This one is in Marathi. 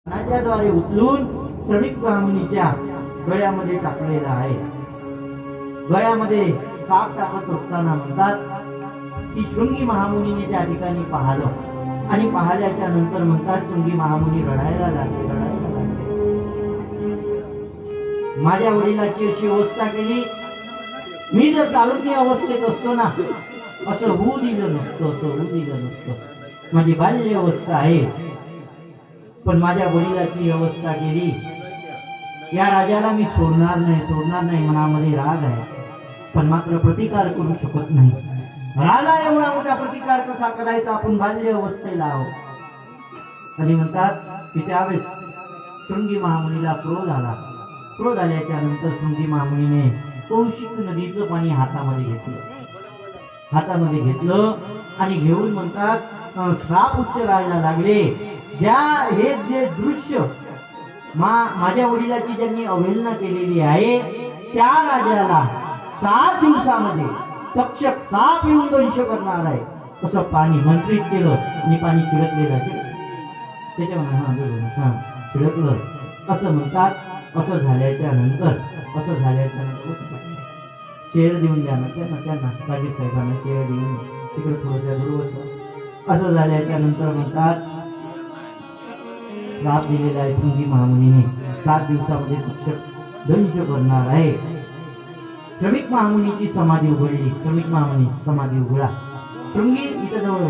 नाट्याद्वारे उचलून श्रमिक महामुनीच्या गळ्यामध्ये टाकलेला आहे। गळ्यामध्ये साप टाकत असताना म्हणतात की शृंगी महामुनीने त्या ठिकाणी पाहिलं आणि पाहिल्याच्या नंतर म्हणतात शृंगी महामुनी रडायला लागले। माझ्या वडिलांची अशी अवस्था केली, मी जर तालुकी अवस्थेत असतो ना असं होऊ दिलं नसतं। माझी बाल्य अवस्था आहे, पण माझ्या वडिलांची अवस्था केली। या राजाला मी सोडणार नाही मनामध्ये राग आहे, पण मात्र प्रतिकार करू शकत नाही। राजा एवढा मोठा प्रतिकार कसा करायचा, आपण बाल्य अवस्थेला आहोत। आणि म्हणतात की त्यावेळेस शृंगी महामुनीला क्रोध आला। क्रोध आल्याच्या नंतर शृंगी महामुनीने कौशिक नदीचं पाणी हातामध्ये घेतलं आणि घेऊन म्हणतात श्राप उच्चारायला लागले। हे जे दृश्य माझ्या वडिलाची ज्यांनी अवहेलना केलेली आहे त्या राजाला 7 दिवसामध्ये तक्षक साप येऊन दंश करणार आहे असं पाणी मंत्रित केलं आणि पाणी छिडकलेलं त्याच्यामध्ये छिडकलं असं म्हणतात। असं झाल्याच्या नंतर चेअर देऊन द्या ना त्यांना राजे साहेबांना चेअर देऊन तिकडे थोडंसं बरोबर। असं झाल्याच्या नंतर म्हणतात श्राप दिलेला आहे शृंगी महामुनीने 7 दिवसामध्ये तक्षक दंश करणार आहे। श्रमिक महामुनीची समाधी उघडली। श्रमिक महामुनी समाधी उघडा। शृंगी इथं जवळ